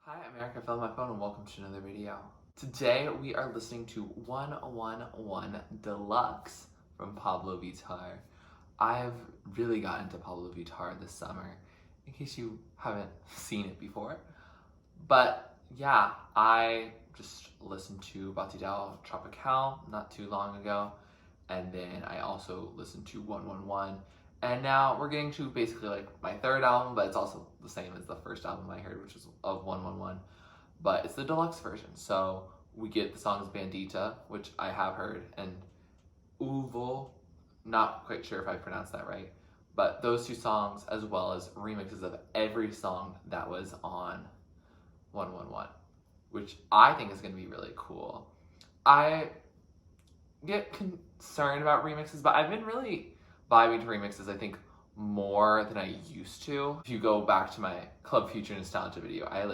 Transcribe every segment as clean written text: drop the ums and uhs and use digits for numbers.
Hi America, I found my phone and welcome to another video. Today we are listening to 111 Deluxe from Pabllo Vittar. I've really gotten into Pabllo Vittar this summer, in case you haven't seen it before. But yeah, I just listened to Bandida Tropical not too long ago, and then I also listened to 111. And now we're getting to basically like my third album, but it's also the same as the first album I heard, which is of 111. But it's the deluxe version. So we get the songs Bandita, which I have heard, and Uvo, not quite sure if I pronounced that right. But those two songs, as well as remixes of every song that was on 111, which I think is going to be really cool. I get concerned about remixes, but I've been really vibing to remixes, I think, more than I used to. If you go back to my Club Future Nostalgia video, I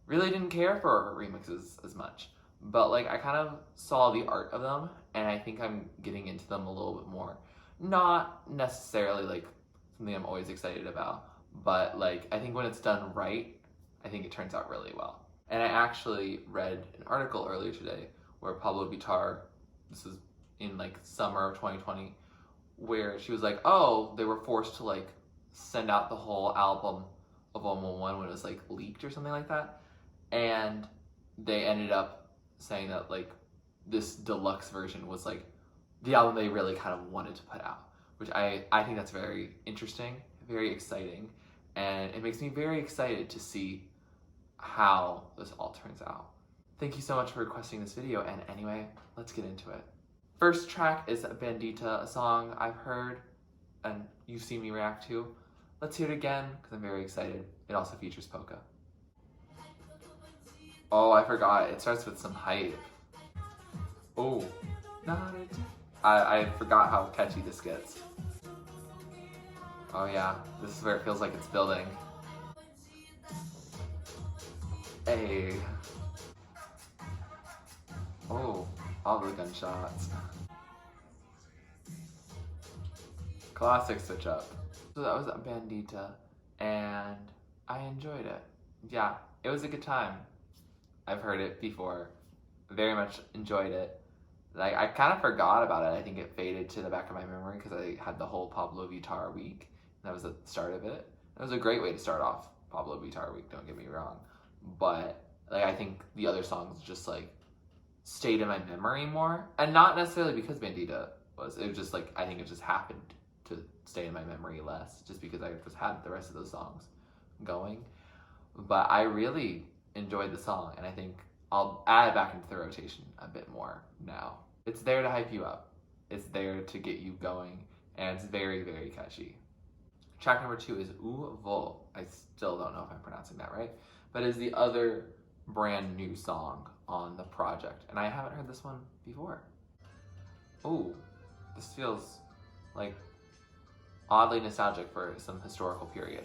really didn't care for remixes as much. But I kind of saw the art of them, and I think I'm getting into them a little bit more. Not necessarily something I'm always excited about, but I think when it's done right, I think it turns out really well. And I actually read an article earlier today where Pabllo Vittar, this is in summer of 2020, where she was like, oh, they were forced to send out the whole album of 111 when it was leaked or something like that. And they ended up saying that this deluxe version was the album they really kind of wanted to put out, which I think that's very interesting, very exciting, and it makes me very excited to see how this all turns out. Thank you so much for requesting this video, and anyway, let's get into it. First track is Bandita, a song I've heard and you've seen me react to. Let's hear it again because I'm very excited. It also features POCAH. Oh, I forgot. It starts with some hype. Oh, I forgot how catchy this gets. Oh yeah, this is where it feels like it's building. Hey. Oh, all the gunshots. Classic switch up. So that was Bandita, and I enjoyed it. Yeah, it was a good time. I've heard it before. Very much enjoyed it. I kind of forgot about it. I think it faded to the back of my memory because I had the whole Pabllo Vittar week. And that was the start of it. It was a great way to start off Pabllo Vittar week, don't get me wrong. But I think the other songs just stayed in my memory more. And not necessarily because Bandita was. It was just I think it just happened to stay in my memory less just because I just had the rest of those songs going. But I really enjoyed the song, and I think I'll add it back into the rotation a bit more now. It's there to hype you up. It's there to get you going, and it's very, very catchy. Track number 2 is Uvo. I still don't know if I'm pronouncing that right, but it's the other brand new song on the project, and I haven't heard this one before. Oh, this feels oddly nostalgic for some historical period.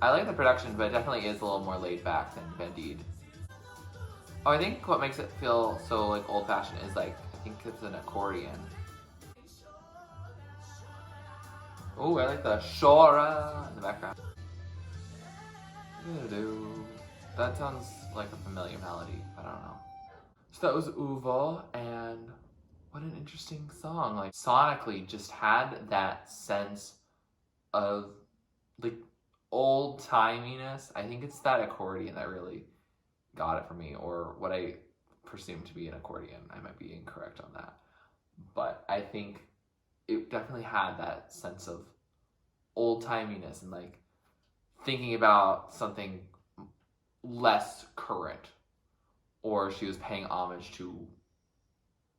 I like the production, but it definitely is a little more laid back than Bandida. Oh, I think what makes it feel so old-fashioned is I think it's an accordion. Oh, I like the shora in the background. That sounds like a familiar melody. I don't know. So that was Uvo, and what an interesting song. Sonically just had that sense of old-timiness. I think it's that accordion that really got it for me, or what I presume to be an accordion. I might be incorrect on that. But I think it definitely had that sense of old-timiness and thinking about something less current, or she was paying homage to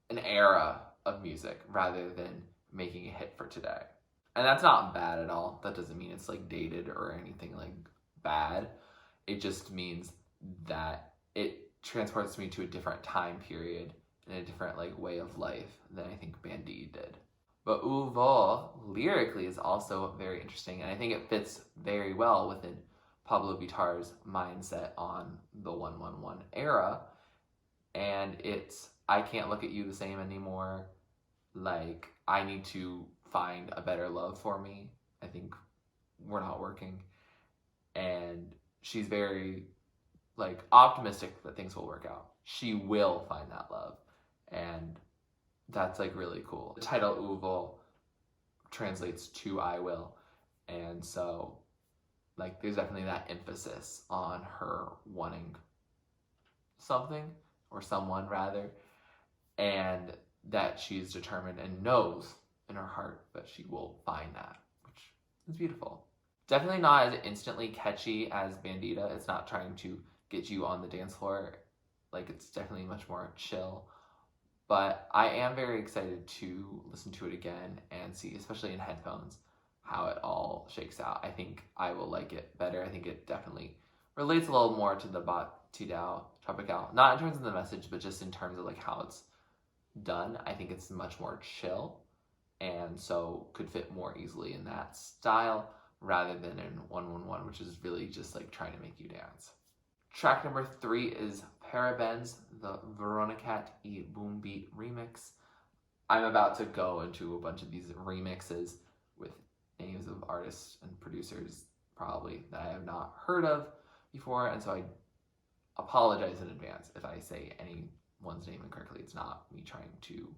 an era of music rather than making a hit for today. And that's not bad at all. That doesn't mean it's dated or anything bad. It just means that it transports me to a different time period and a different way of life than I think Bandida did. But Uvo lyrically is also very interesting, and I think it fits very well within Pabllo Vittar's mindset on the 111 era. And it's, I can't look at you the same anymore. I need to find a better love for me. I think we're not working. and she's very like optimistic that things will work out. She will find that love, and that's like really cool. The title Uvo translates to I will, and so like there's definitely that emphasis on her wanting something, or someone rather, and that she's determined and knows in her heart that she will find that, which is beautiful. Definitely not as instantly catchy as Bandida. It's not trying to get you on the dance floor. Like, it's definitely much more chill. But I am very excited to listen to it again and see, especially in headphones, how it all shakes out. I think I will like it better. I think it definitely relates a little more to the Batida Tropical. Not in terms of the message, but just in terms of like how it's done. I think it's much more chill, and so could fit more easily in that style rather than in 111, which is really just like trying to make you dance. Track number 3 is Parabéns, the Veronicat y Boombeat remix. I'm about to go into a bunch of these remixes with names of artists and producers probably that I have not heard of before, and so I apologize in advance if I say anyone's name incorrectly. It's not me trying to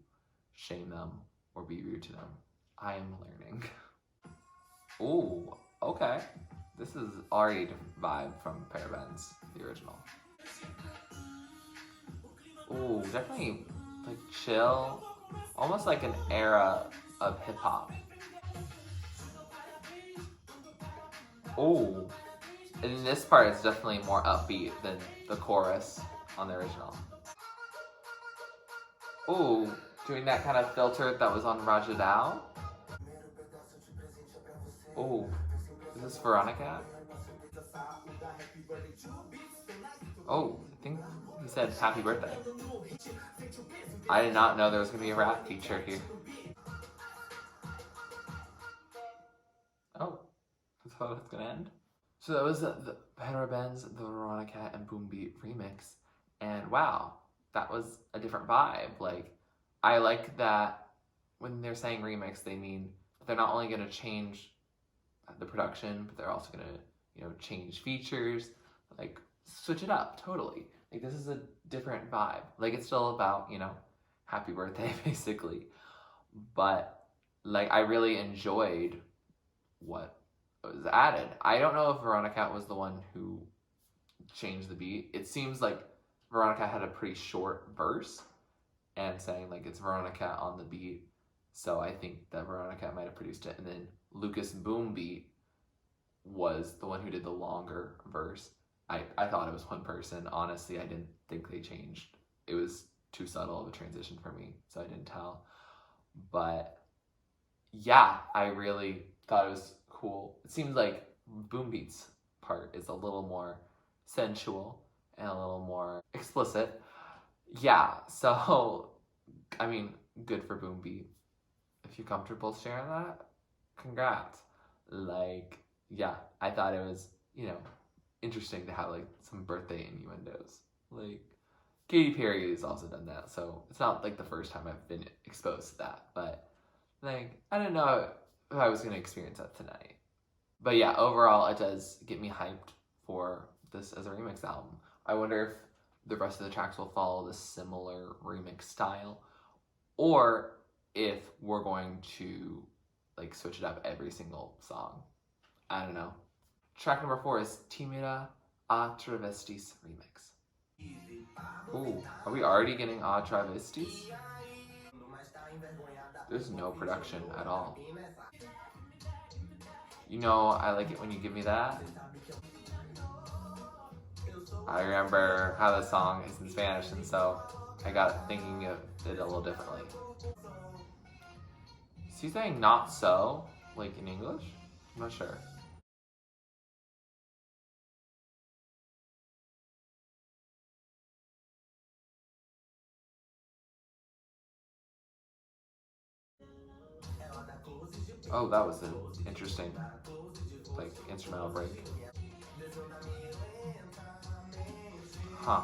shame them or be rude to them. I am learning. Ooh, okay. This is already a different vibe from Parabéns, the original. Ooh, definitely like chill, almost like an era of hip hop. Ooh, and this part is definitely more upbeat than the chorus on the original. Ooh, doing that kind of filter that was on Rajadão. Ooh, is this Veronicat? Oh, I think he said happy birthday. I did not know there was going to be a rap feature here. Oh, that's how it's going to end? So that was the Parabéns, the Veronicat, and Boombeat remix. And wow, that was a different vibe. Like, I like that when they're saying remix, they mean they're not only going to change the production, but they're also going to, you know, change features, like switch it up totally. Like, this is a different vibe. Like, it's still about, you know, happy birthday basically, but like I really enjoyed what was added. I don't know if Veronicat was the one who changed the beat. It seems like Veronicat had a pretty short verse and saying like it's Veronicat on the beat, so I think that Veronicat might have produced it, and then Lucas Boombeat was the one who did the longer verse. I thought it was one person. Honestly, I didn't think they changed. It was too subtle of a transition for me, so I didn't tell. But yeah, I really thought it was cool. It seems like Boombeat's part is a little more sensual and a little more explicit. Yeah, so I mean, good for Boombeat. If you're comfortable sharing that, congrats. Like, yeah, I thought it was, you know, interesting to have like some birthday innuendos. Like, Katy Perry has also done that, so it's not like the first time I've been exposed to that, but like, I don't know if I was gonna experience that tonight. But yeah, overall, it does get me hyped for this as a remix album. I wonder if the rest of the tracks will follow this similar remix style, or if we're going to like switch it up every single song. I don't know. Track number 4 is Tímida a Travestis remix. Ooh, are we already getting a Travestis? There's no production at all. You know, I like it when you give me that. I remember how the song is in Spanish, and so I got thinking of it a little differently. Is he saying not so, like in English? I'm not sure. Oh, that was an interesting, like, instrumental break. Huh.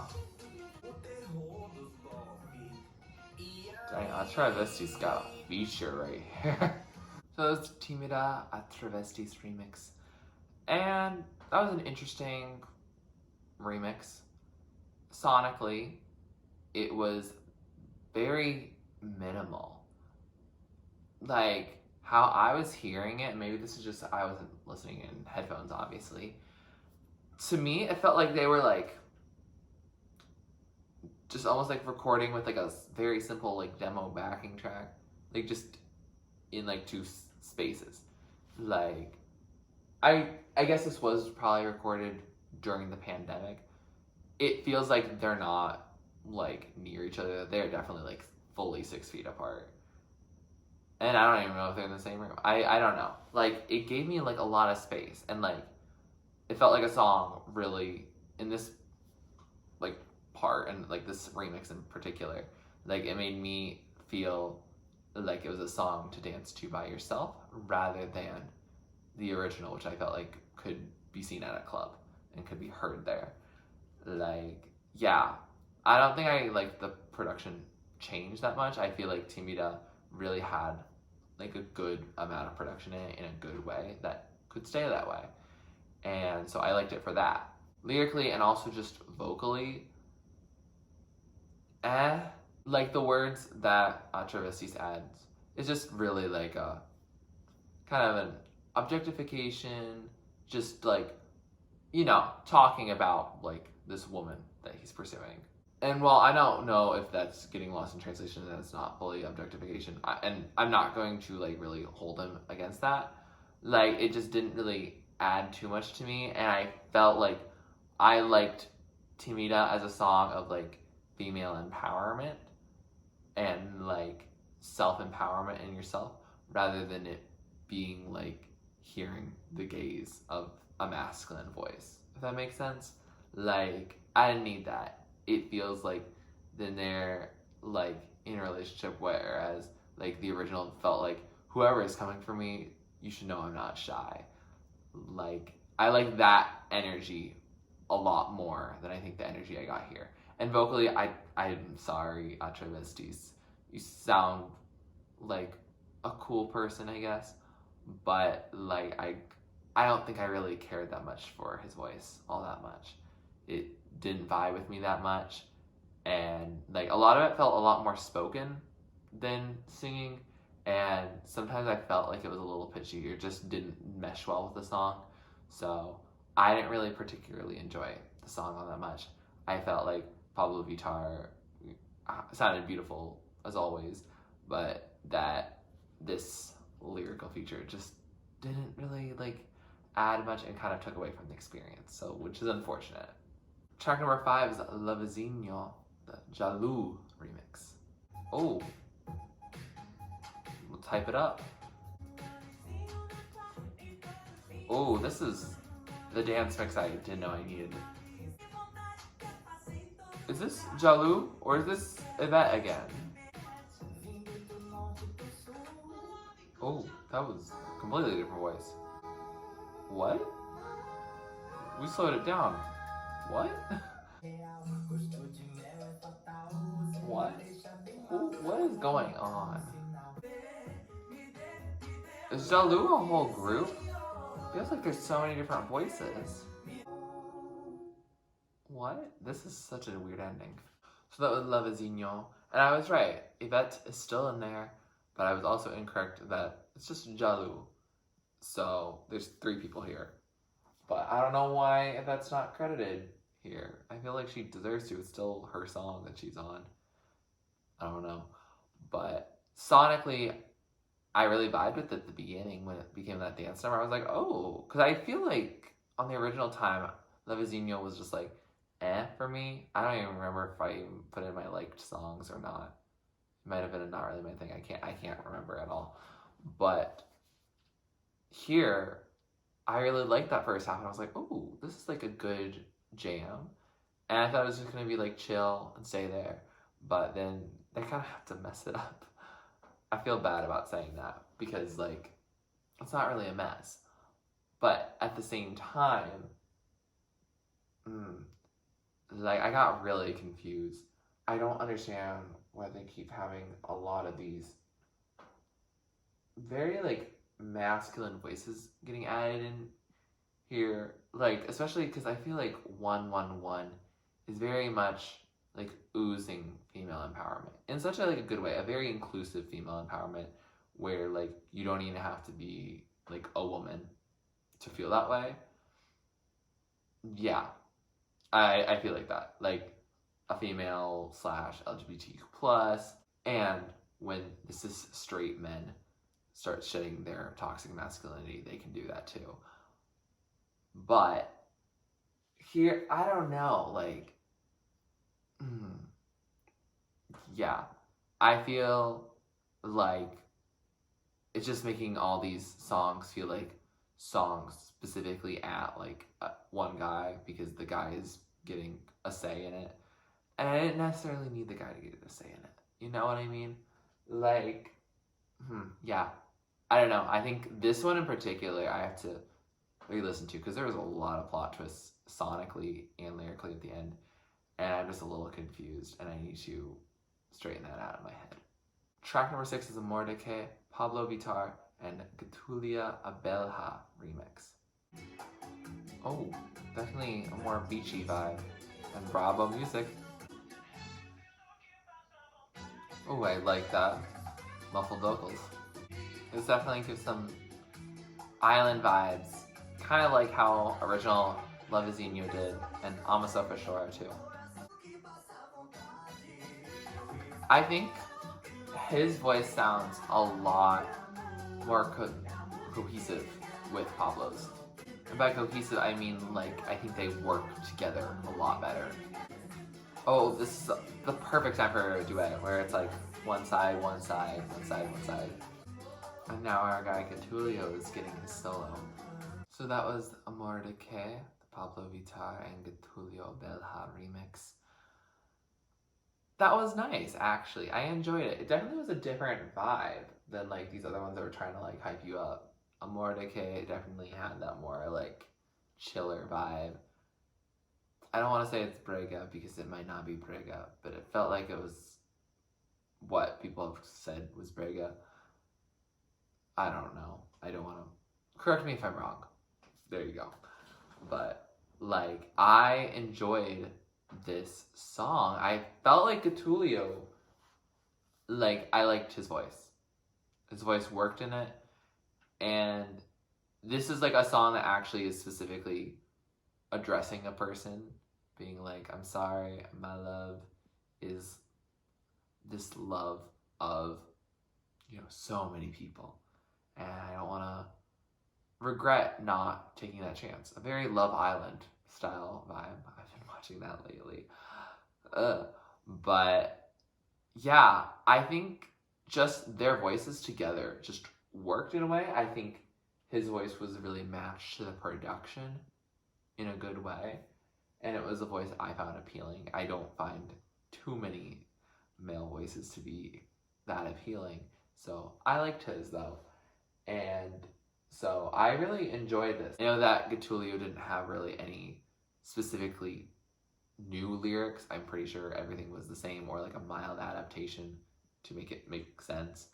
Dang, a Travestis got a feature right here. So that's Tímida a Travestis remix. And that was an interesting remix. Sonically, it was very minimal. Like, how I was hearing it, maybe this is just, I wasn't listening in headphones, obviously. To me, it felt like they were like, just almost like recording with like a very simple like demo backing track. Like just in like two spaces. Like, I guess this was probably recorded during the pandemic. It feels like they're not like near each other. They're definitely like fully 6 feet apart. And I don't even know if they're in the same room. I don't know. Like, it gave me like a lot of space, and like it felt like a song really in this like part, and like this remix in particular. Like, it made me feel like it was a song to dance to by yourself rather than the original, which I felt like could be seen at a club and could be heard there. Like, yeah, I don't think I like the production changed that much. I feel like Tímida really had like a good amount of production in it in a good way that could stay that way. And so I liked it for that. Lyrically and also just vocally, like the words that Travestis adds is just really like a kind of an objectification, just like, you know, talking about like this woman that he's pursuing. And while I don't know if that's getting lost in translation and it's not fully objectification, and I'm not going to like really hold him against that, like it just didn't really add too much to me, and I felt like I liked Tímida as a song of like female empowerment and like self-empowerment in yourself rather than it being like hearing the gaze of a masculine voice, if that makes sense. Like, I didn't need that. It feels like then they're like in a relationship, whereas like the original felt like whoever is coming for me, you should know I'm not shy. Like, I like that energy a lot more than I think the energy I got here. And vocally, I'm sorry, Travestis. You sound like a cool person, I guess, but like I don't think I really cared that much for his voice all that much. It didn't vibe with me that much, and like a lot of it felt a lot more spoken than singing, and sometimes I felt like it was a little pitchy or just didn't mesh well with the song. So I didn't really particularly enjoy the song all that much. I felt like Pabllo Vittar sounded beautiful as always, but that this lyrical feature just didn't really like add much and kind of took away from the experience, so which is unfortunate. Track number 5 is Lovezinho, the Jaloo remix. Oh, we'll type it up. Oh, this is the dance mix I didn't know I needed. Is this Jaloo or is this Yvette again? Oh, that was a completely different voice. What? We slowed it down. What? What? What is going on? Is Jaloo a whole group? Feels like there's so many different voices. What? This is such a weird ending. So that was Lovezinho. And I was right. Yvette is still in there, but I was also incorrect that it's just Jaloo. So there's 3 people here. But I don't know why Yvette's not credited here. I feel like she deserves to. It's still her song that she's on. I don't know. But sonically, I really vibed with it at the beginning when it became that dance number. I was like, oh, because I feel like on the original time, Lovezinho was just like, for me. I don't even remember if I even put in my liked songs or not. It might have been a not really my thing. I can't remember at all. But here, I really liked that first half, and I was like, oh, this is like a good jam. And I thought it was just gonna be like chill and stay there. But then they kind of have to mess it up. I feel bad about saying that because like it's not really a mess. But at the same time, like I got really confused. I don't understand why they keep having a lot of these very like masculine voices getting added in here, like, especially because I feel like 111 is very much like oozing female empowerment in such a like a good way, a very inclusive female empowerment where like you don't even have to be like a woman to feel that way. Yeah, I feel like that, like a female / LGBTQ plus, and when this is straight men start shedding their toxic masculinity, they can do that too. But here, I don't know, like, yeah, I feel like it's just making all these songs feel like songs specifically at like one guy because the guy is getting a say in it. And I didn't necessarily need the guy to get a say in it. You know what I mean? Like, yeah. I don't know. I think this one in particular I have to re-listen to because there was a lot of plot twists sonically and lyrically at the end. And I'm just a little confused and I need to straighten that out in my head. Track number 6 is Amor, Pabllo Vittar and Getúlio Abelha remix. Oh, definitely a more beachy vibe and Brabo music. Oh, I like that. Muffled vocals. This definitely gives some island vibes. Kind of like how original Lovezinho did, and Amasa for sure too. I think his voice sounds a lot more cohesive with Pabllo's. And by cohesive, I mean like I think they work together a lot better. Oh, this is the perfect time for a duet where it's like one side, one side, one side, one side. And now our guy Getúlio is getting his solo. So that was Amor, the Pabllo Vittar and Getúlio Abelha remix. That was nice, actually. I enjoyed it. It definitely was a different vibe than like these other ones that were trying to like hype you up. Amor, definitely had that more like chiller vibe. I don't want to say it's brega because it might not be brega, but it felt like it was what people have said was brega. I don't know. I don't want to... Correct me if I'm wrong. There you go. But, like, I enjoyed this song. I felt like Getúlio, like, I liked his voice. His voice worked in it. And this is, like, a song that actually is specifically addressing a person. Being like, I'm sorry, my love is this love of, you know, so many people. And I don't want to regret not taking that chance. A very Love Island style vibe. I've been watching that lately. But yeah, I think just their voices together just worked in a way. I think his voice was really matched to the production in a good way. And it was a voice I found appealing. I don't find too many male voices to be that appealing. So I liked his though. And so I really enjoyed this. I know that Getúlio didn't have really any specifically new lyrics. I'm pretty sure everything was the same or like a mild adaptation to make it make sense.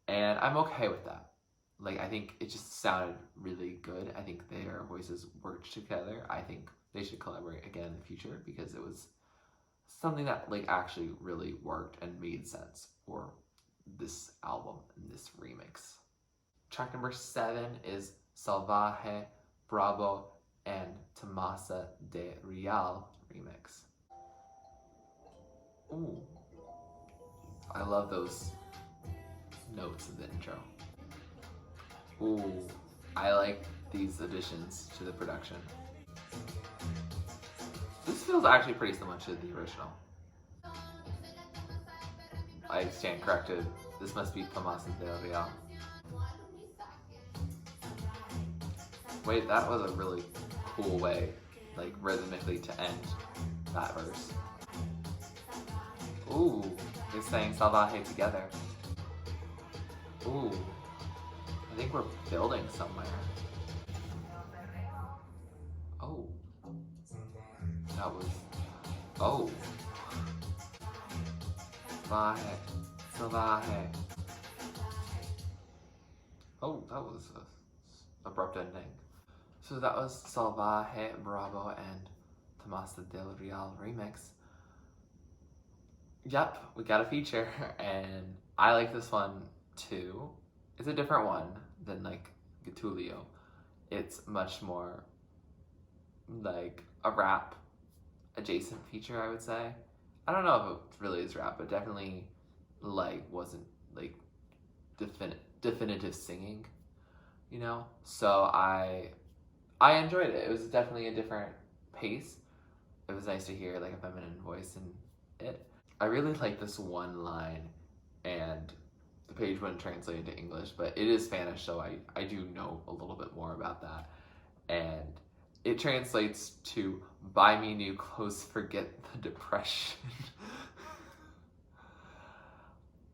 And I'm okay with that. Like, I think it just sounded really good. I think their voices worked together. I think they should collaborate again in the future because it was something that like actually really worked and made sense for this album and this remix. Track number 7 is Salvaje, Brabo, and Tomasa de Real remix. Ooh, I love those notes in the intro. Ooh, I like these additions to the production. This feels actually pretty similar to the original. I stand corrected. This must be Tomasa de Real. Wait, that was a really cool way, like rhythmically to end that verse. Ooh, they're saying Salvaje together. Ooh, I think we're building somewhere. Oh. That was... Oh. Salvaje. Salvaje. Oh, that was a abrupt ending. So that was Salvaje, Brabo, and Tomasa del Real remix. Yep, we got a feature, and I like this one too. It's a different one than like Getúlio. It's much more like a rap adjacent feature, I would say. I don't know if it really is rap, but definitely like wasn't like definitive singing, you know? So I enjoyed it. It was definitely a different pace. It was nice to hear like a feminine voice in it. I really like this one line, and the page wouldn't translate into English, but it is Spanish, so I do know a little bit more about that. And it translates to buy me new clothes, forget the depression.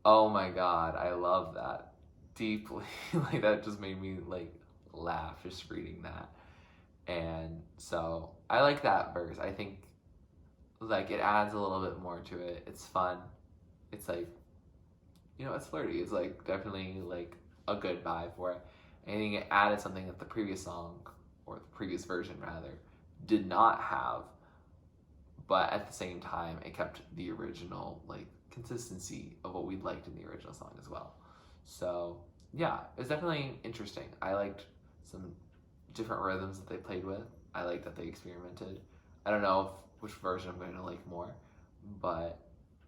Oh my god, I love that deeply. Like that just made me like laugh just reading that. And so I like that verse. I think like it adds a little bit more to it. It's fun. It's like, you know, it's flirty. It's like definitely like a good vibe for it. I think it added something that the previous song, or the previous version rather, did not have. But at the same time, it kept the original like consistency of what we liked in the original song as well. So yeah, it's definitely interesting. I liked some different rhythms that they played with. I like that they experimented. I don't know which version I'm going to like more, but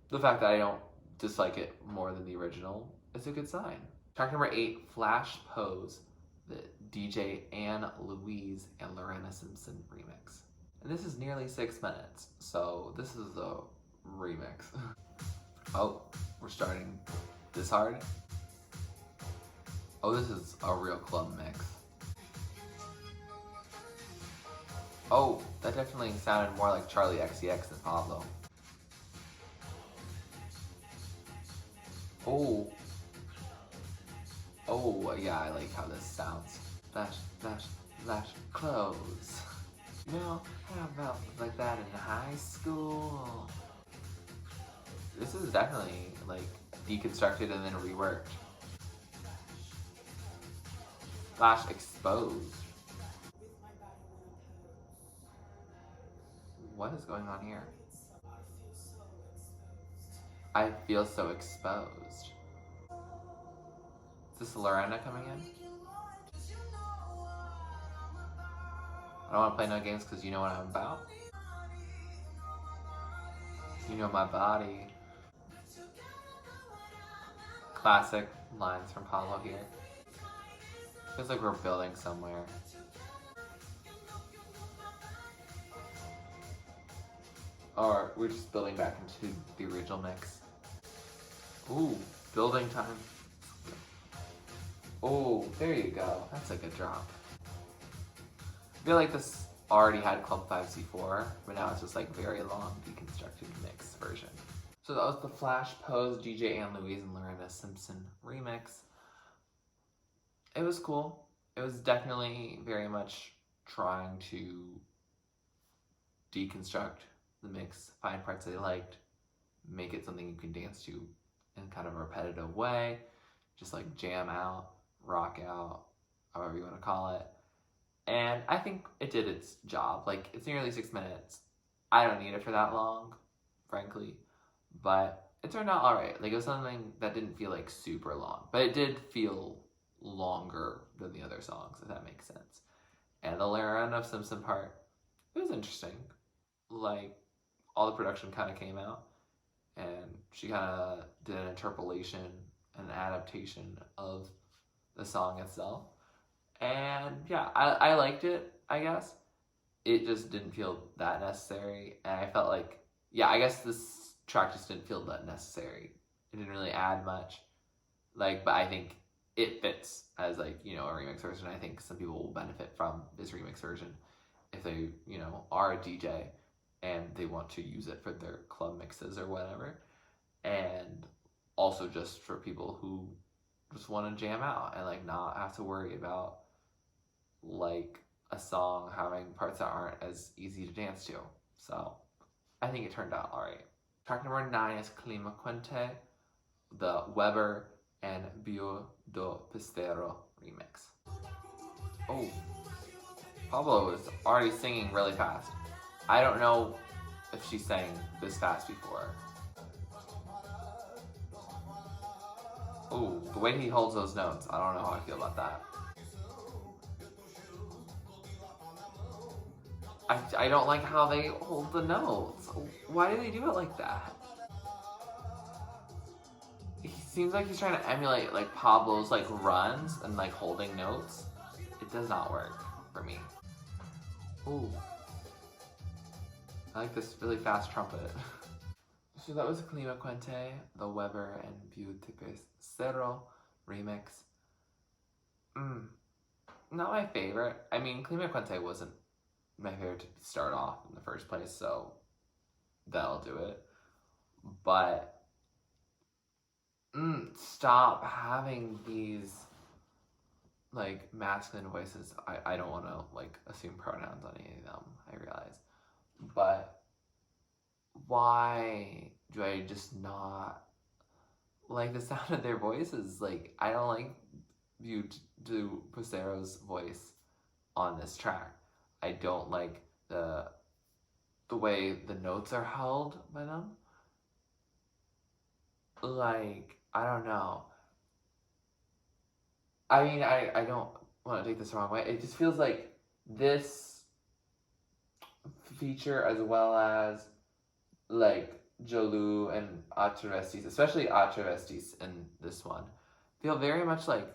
the fact that I don't dislike it more than the original is a good sign. Track number 8, Flash Pose, the DJ and Louise and Lorena Simpson remix. And this is nearly 6 minutes, so this is a remix. Oh, we're starting this hard? Oh, this is a real club mix. Oh, that definitely sounded more like Charlie XCX than Pabllo. Oh. Oh, yeah, I like how this sounds. Flash, flash, flash, clothes. You know, how about like that in high school? This is definitely like deconstructed and then reworked. Flash exposed. What is going on here? I feel so exposed. Is this Lorena coming in? I don't want to play no games because you know what I'm about. You know my body. Classic lines from Pabllo here. Feels like we're building somewhere. Or we're just building back into the original mix. Ooh, building time. Oh, there you go. That's a good drop. I feel like this already had Club 5C4, but now it's just like very long deconstructed mix version. So that was the Flash Pose DJ and Louise and Lorena Simpson remix. It was cool. It was definitely very much trying to deconstruct the mix, find parts they liked, make it something you can dance to in kind of a repetitive way, just like jam out, rock out, however you want to call it. And I think it did its job. Like, it's nearly 6 minutes. I don't need it for that long, frankly, but it turned out alright. Like, it was something that didn't feel like super long, but it did feel longer than the other songs, if that makes sense. And the Lorena Simpson part, it was interesting. Like, all the production kind of came out, and she kind of did an interpolation, an adaptation of the song itself. And yeah, I liked it, I guess. It just didn't feel that necessary, and I felt like, yeah, I guess this track just didn't feel that necessary. It didn't really add much. Like, but I think it fits as, like, you know, a remix version. I think some people will benefit from this remix version if they, you know, are a DJ and they want to use it for their club mixes or whatever. And also just for people who just want to jam out and like not have to worry about like a song having parts that aren't as easy to dance to. So I think it turned out alright. Track number 9 is Clima, Quente, the Weber and Bio do Piseiro remix. Oh, Pabllo is already singing really fast. I don't know if she sang this fast before. Ooh, the way he holds those notes, I don't know how I feel about that. I don't like how they hold the notes. Why do they do it like that? He seems like he's trying to emulate like Pabllo's like runs and like holding notes. It does not work for me. Ooh. I like this really fast trumpet. So that was Clima, Quente, the Weber and Piseiro remix. Not my favorite. I mean, Clima Quente wasn't my favorite to start off in the first place, so that'll do it. But stop having these like masculine voices. I don't want to like assume pronouns on any of them, I realize. But why do I just not like the sound of their voices? Like, I don't like you to Piseiro's voice on this track. I don't like the way the notes are held by them. Like, I don't know. I mean, I don't want to take this the wrong way. It just feels like this feature, as well as like Jaloo and Travestis, especially Travestis in this one, feel very much like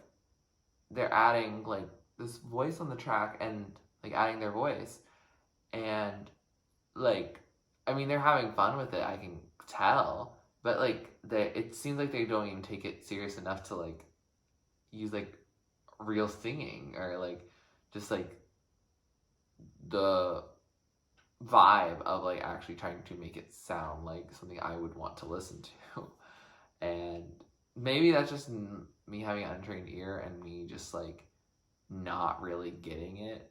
they're adding like this voice on the track and like adding their voice, and like, I mean, they're having fun with it, I can tell, but like it seems like they don't even take it serious enough to like use like real singing or like just like the vibe of like actually trying to make it sound like something I would want to listen to. And maybe that's just me having an untrained ear and me just like not really getting it.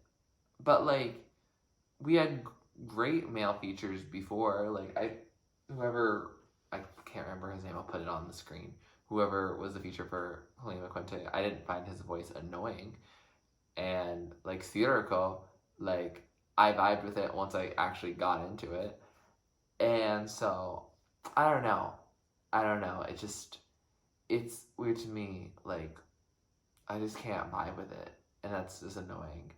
But like, we had great male features before. Like, I can't remember his name, I'll put it on the screen. Whoever was the feature for Clima Quente, I didn't find his voice annoying. And like Circo, like I vibed with it once I actually got into it. And so, I don't know. It's weird to me. Like, I just can't vibe with it. And that's just annoying.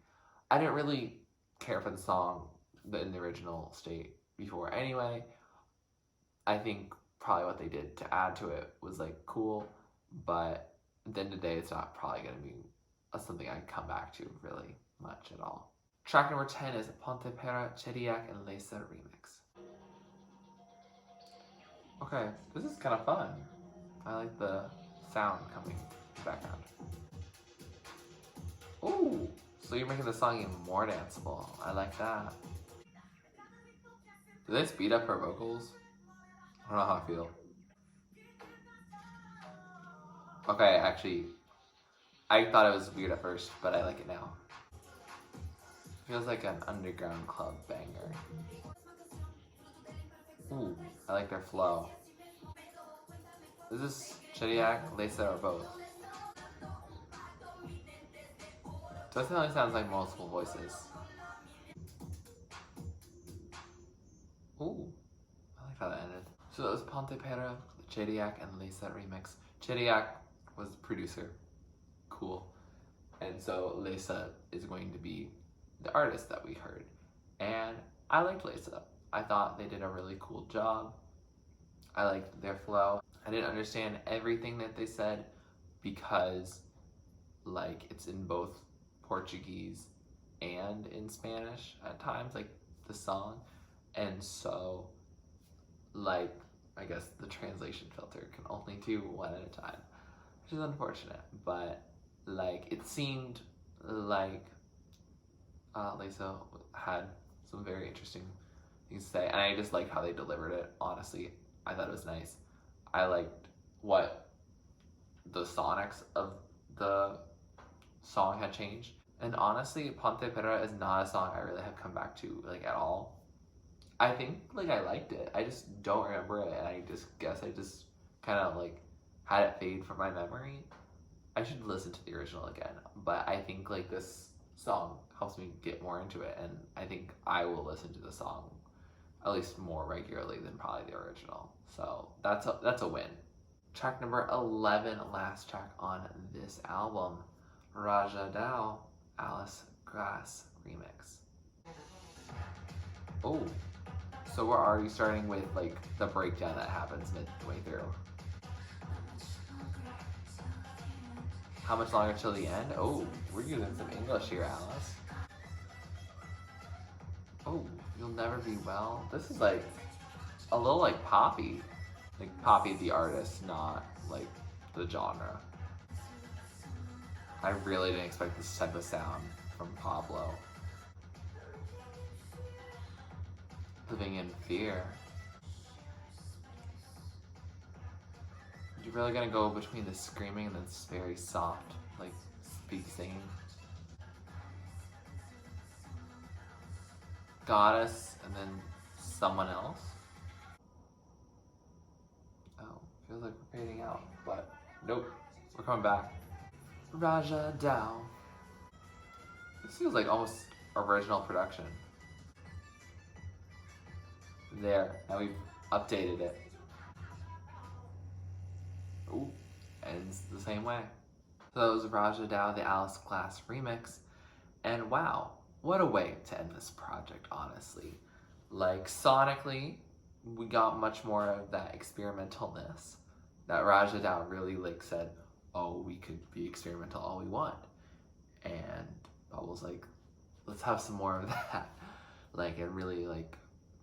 I didn't really care for the song in the original state before anyway. I think probably what they did to add to it was like cool, but at the end of the day, it's not probably going to be something I come back to really much at all. Track number 10 is Ponte, Perra, Chediak, and Laysa remix. Okay, this is kind of fun. I like the sound coming in the background. Ooh, so you're making the song even more danceable. I like that. Do they speed up her vocals? I don't know how I feel. Okay, actually, I thought it was weird at first, but I like it now. Feels like an underground club banger. Ooh, I like their flow. Is this Chediak, Laysa, or both? Definitely sounds like multiple voices. Ooh, I like how that ended. So that was Ponte, Perra, Chediak, and Laysa remix. Chediak was the producer. Cool. And so Laysa is going to be the artist that we heard. And I liked Laysa. I thought they did a really cool job. I liked their flow. I didn't understand everything that they said because like it's in both Portuguese and in Spanish at times, like the song. And so like, I guess the translation filter can only do one at a time, which is unfortunate, but like it seemed like Laysa had some very interesting things to say, and I just liked how they delivered it. Honestly, I thought it was nice. I liked what the sonics of the song had changed, and honestly, Ponte Perra is not a song I really have come back to like at all. I think like I liked it. I just don't remember it, and I just guess I just kind of like had it fade from my memory. I should listen to the original again, but I think like this song helps me get more into it, and I think I will listen to the song at least more regularly than probably the original. So that's a win. Track number 11, last track on this album, Rajadão, Alice Glass remix. Oh, so we're already starting with like the breakdown that happens midway through. How much longer till the end? Oh, we're using some English here, Alice. Oh, you'll never be well. This is like a little like Poppy. Like Poppy the artist, not like the genre. I really didn't expect this type of sound from Pabllo. Living in fear. You're really gonna go between the screaming and this very soft, like singing. Goddess and then someone else. Oh, feels like we're fading out, but nope, we're coming back. Rajadão. This feels like almost original production. There, now we've updated it. Ooh, ends the same way. So that was Rajadão, the Alice Glass remix, and wow, what a way to end this project, honestly. Like, sonically, we got much more of that experimentalness that Rajadão really like said, oh, we could be experimental all we want. And Pabllo's like, let's have some more of that. Like, and really like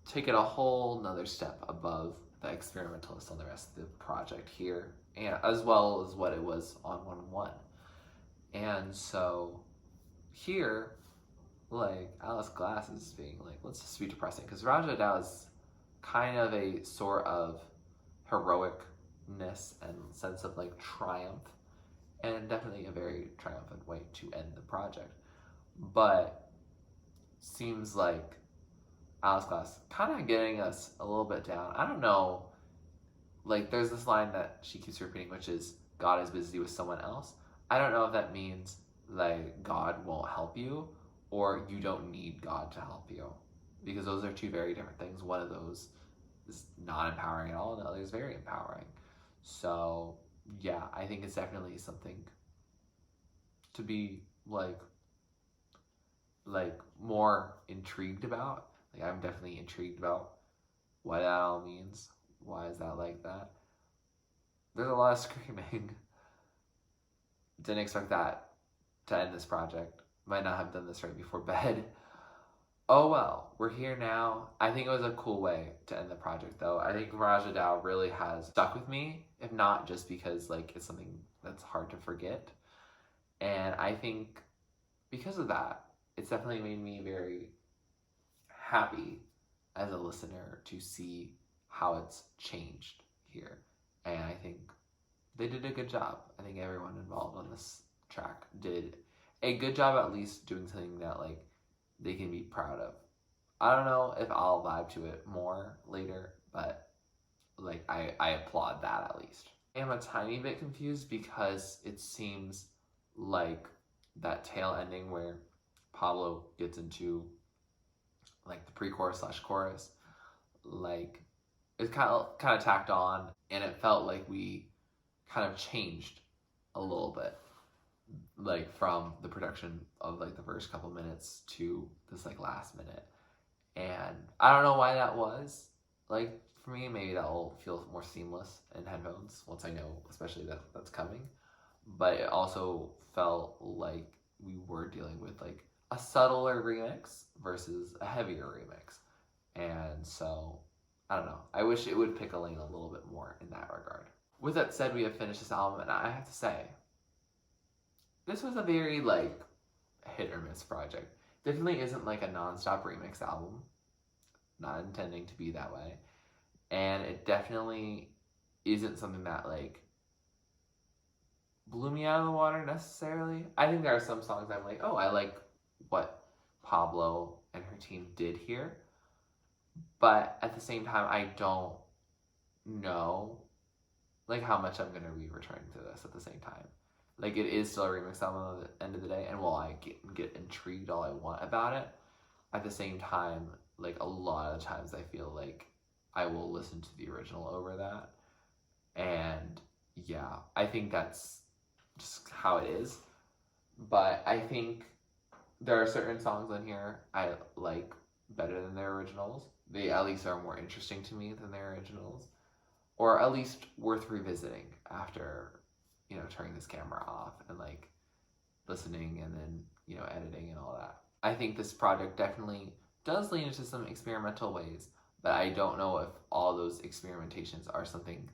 take it a whole nother step above the experimentalist on the rest of the project here, and as well as what it was on 1-1. And so here, like, Alice Glass is being like, let's just be depressing, because Rajadão is kind of a sort of heroicness and sense of like triumph, and definitely a very triumphant way to end the project. But seems like Alice Glass kind of getting us a little bit down. I don't know, like there's this line that she keeps repeating, which is, God is busy with someone else. I don't know if that means like God won't help you, or you don't need God to help you, because those are two very different things. One of those is not empowering at all, and the other is very empowering. So yeah, I think it's definitely something to be like more intrigued about. Like, I'm definitely intrigued about what that all means. Why is that like that? There's a lot of screaming. Didn't expect that to end this project. Might not have done this right before bed. Oh well, we're here now. I think it was a cool way to end the project, though. I think Rajadão really has stuck with me, if not just because like it's something that's hard to forget. And I think because of that, it's definitely made me very happy as a listener to see how it's changed here. And I think they did a good job. I think everyone involved on this track did a good job, at least doing something that like they can be proud of. I don't know if I'll vibe to it more later, but like I applaud that at least. I am a tiny bit confused because it seems like that tail ending where Pabllo gets into like the pre-chorus / chorus, like it's kind of tacked on, and it felt like we kind of changed a little bit, like from the production of like the first couple minutes to this like last minute. And I don't know why that was. Like for me, maybe that will feel more seamless in headphones once I know, especially that that's coming. But it also felt like we were dealing with like a subtler remix versus a heavier remix. And so, I don't know. I wish it would pick a lane a little bit more in that regard. With that said, we have finished this album, and I have to say, this was a very like hit or miss project. Definitely isn't like a non-stop remix album. Not intending to be that way. And it definitely isn't something that like blew me out of the water necessarily. I think there are some songs I'm like, oh, I like what Pabllo and her team did here. But at the same time, I don't know like how much I'm going to be returning to this at the same time. Like, it is still a remix album at the end of the day, and while I get intrigued all I want about it, at the same time, like, a lot of times I feel like I will listen to the original over that. And yeah, I think that's just how it is. But I think there are certain songs on here I like better than their originals. They at least are more interesting to me than their originals. Or at least worth revisiting after, you know, turning this camera off and like listening and then, you know, editing and all that. I think this project definitely does lean into some experimental ways, but I don't know if all those experimentations are something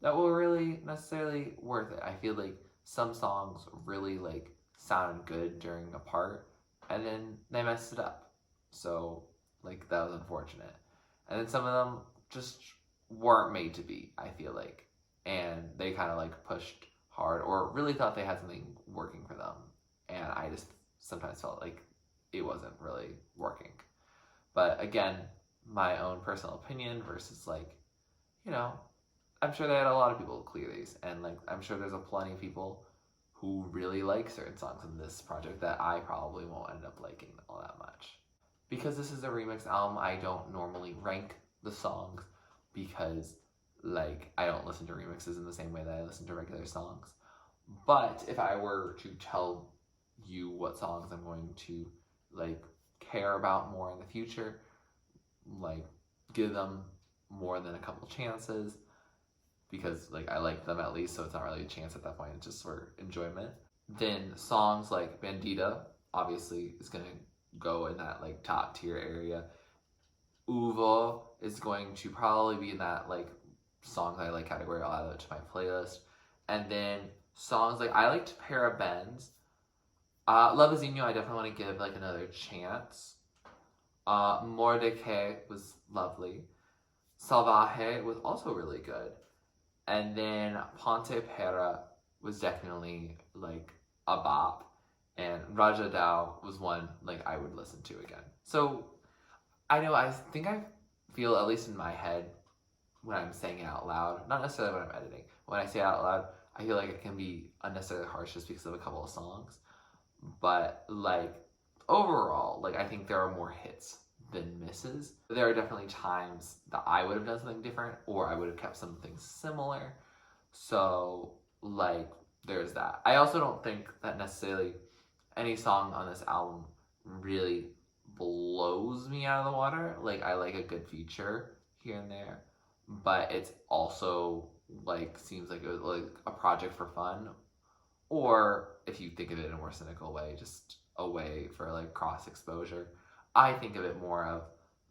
that will really necessarily worth it. I feel like some songs really like sounded good during a part and then they messed it up. So like that was unfortunate. And then some of them just weren't made to be, I feel like. And they kind of like pushed hard or really thought they had something working for them. And I just sometimes felt like it wasn't really working. But again, my own personal opinion versus like, you know, I'm sure they had a lot of people clear these, and like I'm sure there's a plenty of people who really like certain songs in this project that I probably won't end up liking all that much. Because this is a remix album, I don't normally rank the songs because like I don't listen to remixes in the same way that I listen to regular songs. But if I were to tell you what songs I'm going to like care about more in the future, like give them more than a couple chances, because like I like them at least, so it's not really a chance at that point, it's just for enjoyment. Then songs like Bandida obviously is gonna go in that like top tier area. Uvo is going to probably be in that like songs I like category. I'll add it to my playlist. And then songs like I liked Parabéns. Lovezinho I definitely want to give like another chance. Amor was lovely. Salvaje was also really good. And then Ponte Perra was definitely like a bop. And Rajadão was one like I would listen to again. So I know, I think I feel, at least in my head, when I'm saying it out loud, not necessarily when I'm editing, when I say it out loud, I feel like it can be unnecessarily harsh just because of a couple of songs. But like overall, like I think there are more hits than misses. There are definitely times that I would have done something different, or I would have kept something similar. So like there's that. I also don't think that necessarily any song on this album really blows me out of the water. Like I like a good feature here and there, but it's also like seems like a project for fun, or if you think of it in a more cynical way, just a way for like cross exposure. I think of it more of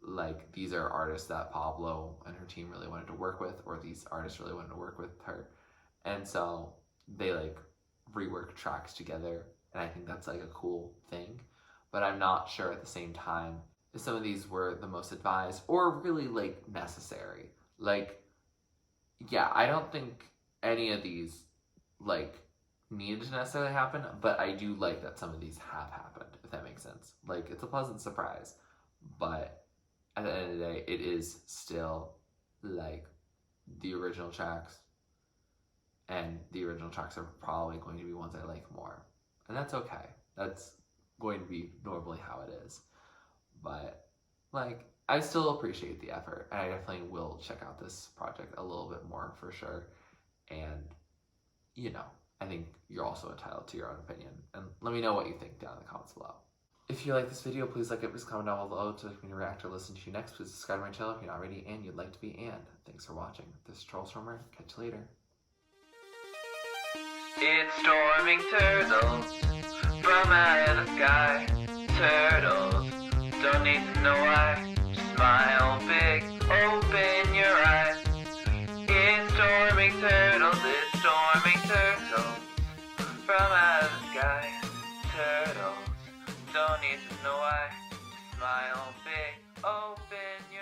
like these are artists that Pabllo and her team really wanted to work with, or these artists really wanted to work with her, and so they like rework tracks together, and I think that's like a cool thing. But I'm not sure at the same time if some of these were the most advised or really like necessary. Like, yeah, I don't think any of these like needed to necessarily happen, but I do like that some of these have happened, if that makes sense. Like, it's a pleasant surprise, but at the end of the day, it is still like the original tracks, and the original tracks are probably going to be ones I like more, and that's okay. That's going to be normally how it is. But like I still appreciate the effort, and I definitely will check out this project a little bit more for sure. And you know, I think you're also entitled to your own opinion, and let me know what you think down in the comments below. If you like this video, please like it, please comment down below to me to react or listen to you next. Please subscribe to my channel if you're not already and you'd like to be, and thanks for watching. This is TurtleStormer. Catch you later. It's storming turtles from out of the sky. Turtles don't need to know why. Smile big, open your eyes. It's storming turtles, it's storming turtles from out of the sky. Turtles don't need to know why. Smile big, open your eyes.